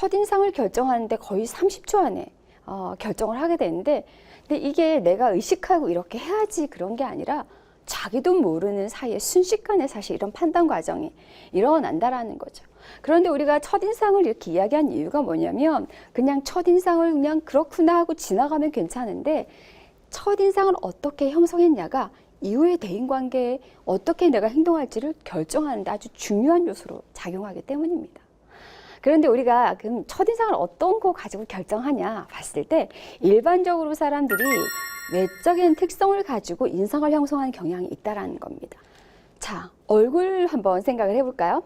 첫인상을 결정하는데 거의 30초 안에 결정을 하게 되는데, 근데 이게 내가 의식하고 이렇게 해야지 그런 게 아니라 자기도 모르는 사이에 순식간에 사실 이런 판단 과정이 일어난다라는 거죠. 그런데 우리가 첫인상을 이렇게 이야기한 이유가 뭐냐면, 그냥 첫인상을 그냥 그렇구나 하고 지나가면 괜찮은데, 첫인상을 어떻게 형성했냐가 이후의 대인관계에 어떻게 내가 행동할지를 결정하는 데 아주 중요한 요소로 작용하기 때문입니다. 그런데 우리가 그럼 첫인상을 어떤 거 가지고 결정하냐 봤을 때, 일반적으로 사람들이 외적인 특성을 가지고 인상을 형성하는 경향이 있다라는 겁니다. 자, 얼굴 한번 생각을 해볼까요?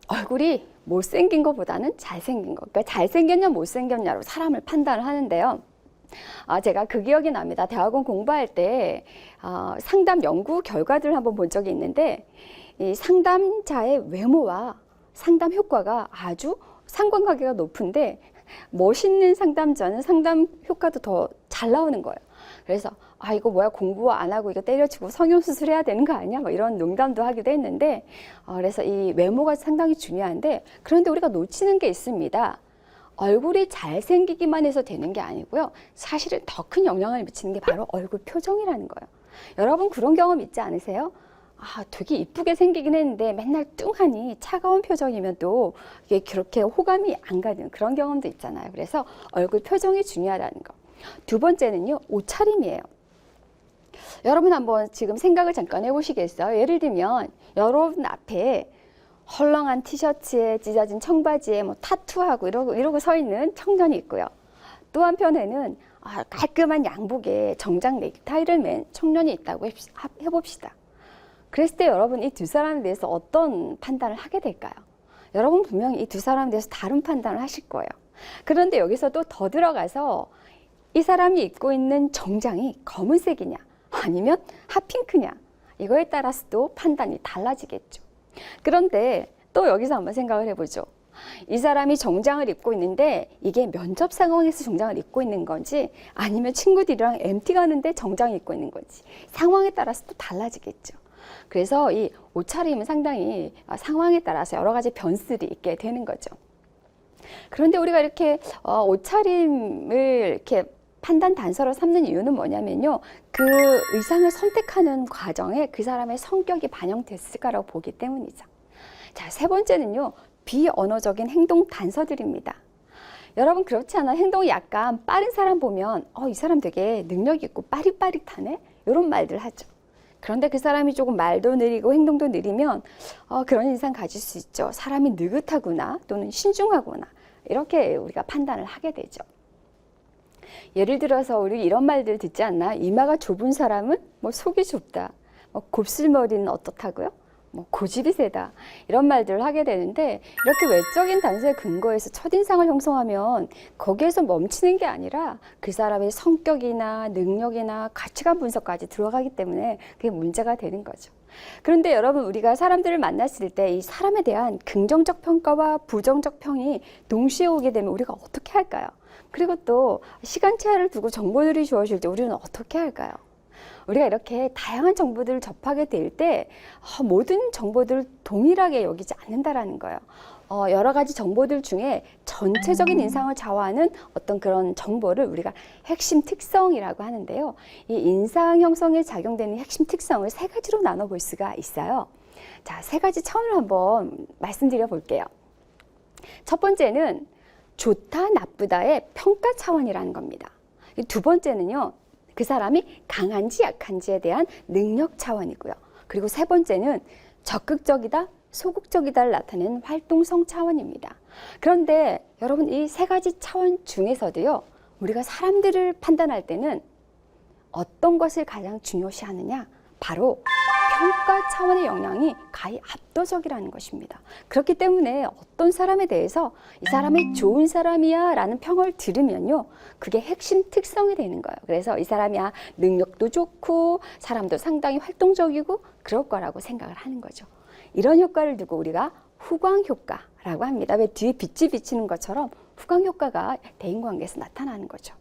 얼굴이 못생긴 것보다는 잘생긴 것, 그러니까 잘생겼냐 못생겼냐로 사람을 판단을 하는데요. 제가 그 기억이 납니다. 대학원 공부할 때 상담 연구 결과들을 한번 본 적이 있는데, 이 상담자의 외모와 상담 효과가 아주 상관관계가 높은데, 멋있는 상담자는 상담 효과도 더 잘 나오는 거예요. 그래서 이거 뭐야, 공부 안 하고 이거 때려치고 성형수술 해야 되는 거 아니야? 뭐 이런 농담도 하기도 했는데, 그래서 이 외모가 상당히 중요한데, 그런데 우리가 놓치는 게 있습니다. 얼굴이 잘생기기만 해서 되는 게 아니고요. 사실은 더 큰 영향을 미치는 게 바로 얼굴 표정이라는 거예요. 여러분 그런 경험 있지 않으세요? 되게 이쁘게 생기긴 했는데 맨날 뚱하니 차가운 표정이면 또 이게 그렇게 호감이 안 가는 그런 경험도 있잖아요. 그래서 얼굴 표정이 중요하다는 거. 두 번째는요, 옷차림이에요. 여러분 한번 지금 생각을 잠깐 해보시겠어요? 예를 들면 여러분 앞에 헐렁한 티셔츠에 찢어진 청바지에 뭐 타투하고 이러고 서 있는 청년이 있고요. 또 한편에는 깔끔한 양복에 정장 넥타이를 맨 청년이 있다고 해봅시다. 그랬을 때 여러분 이 두 사람에 대해서 어떤 판단을 하게 될까요? 여러분 분명히 이 두 사람에 대해서 다른 판단을 하실 거예요. 그런데 여기서 또 더 들어가서 이 사람이 입고 있는 정장이 검은색이냐 아니면 핫핑크냐, 이거에 따라서 또 판단이 달라지겠죠. 그런데 또 여기서 한번 생각을 해보죠. 이 사람이 정장을 입고 있는데 이게 면접 상황에서 정장을 입고 있는 건지, 아니면 친구들이랑 MT 가는데 정장을 입고 있는 건지, 상황에 따라서 또 달라지겠죠. 그래서 이 옷차림은 상당히 상황에 따라서 여러 가지 변수들이 있게 되는 거죠. 그런데 우리가 이렇게 옷차림을 이렇게 판단 단서로 삼는 이유는 뭐냐면요, 그 의상을 선택하는 과정에 그 사람의 성격이 반영됐을까라고 보기 때문이죠. 자, 세 번째는요, 비언어적인 행동 단서들입니다. 여러분 그렇지 않아요? 행동이 약간 빠른 사람 보면 이 사람 되게 능력 있고 빠릿빠릿하네, 이런 말들 하죠. 그런데 그 사람이 조금 말도 느리고 행동도 느리면 그런 인상 가질 수 있죠. 사람이 느긋하구나 또는 신중하구나, 이렇게 우리가 판단을 하게 되죠. 예를 들어서 우리 이런 말들 듣지 않나? 이마가 좁은 사람은 뭐 속이 좁다, 곱슬머리는 어떻다고요? 고집이 세다, 이런 말들을 하게 되는데, 이렇게 외적인 단서에 근거해서 첫인상을 형성하면 거기에서 멈추는 게 아니라 그 사람의 성격이나 능력이나 가치관 분석까지 들어가기 때문에 그게 문제가 되는 거죠. 그런데 여러분 우리가 사람들을 만났을 때 이 사람에 대한 긍정적 평가와 부정적 평이 동시에 오게 되면 우리가 어떻게 할까요? 그리고 또 시간차를 두고 정보들이 주어질 때 우리는 어떻게 할까요? 우리가 이렇게 다양한 정보들을 접하게 될 때 모든 정보들을 동일하게 여기지 않는다라는 거예요. 여러 가지 정보들 중에 전체적인 인상을 좌우하는 어떤 그런 정보를 우리가 핵심 특성이라고 하는데요. 이 인상 형성에 작용되는 핵심 특성을 세 가지로 나눠볼 수가 있어요. 자, 세 가지 차원을 한번 말씀드려 볼게요. 첫 번째는 좋다, 나쁘다의 평가 차원이라는 겁니다. 두 번째는요, 그 사람이 강한지 약한지에 대한 능력 차원이고요. 그리고 세 번째는 적극적이다, 소극적이다를 나타내는 활동성 차원입니다. 그런데 여러분 이 세 가지 차원 중에서도요, 우리가 사람들을 판단할 때는 어떤 것을 가장 중요시하느냐? 바로 평가 차원의 영향이 가히 압도적이라는 것입니다. 그렇기 때문에 어떤 사람에 대해서 이 사람이 좋은 사람이야 라는 평을 들으면요, 그게 핵심 특성이 되는 거예요. 그래서 이 사람이 능력도 좋고 사람도 상당히 활동적이고 그럴 거라고 생각을 하는 거죠. 이런 효과를 두고 우리가 후광 효과라고 합니다. 왜 뒤에 빛이 비치는 것처럼 후광 효과가 대인관계에서 나타나는 거죠.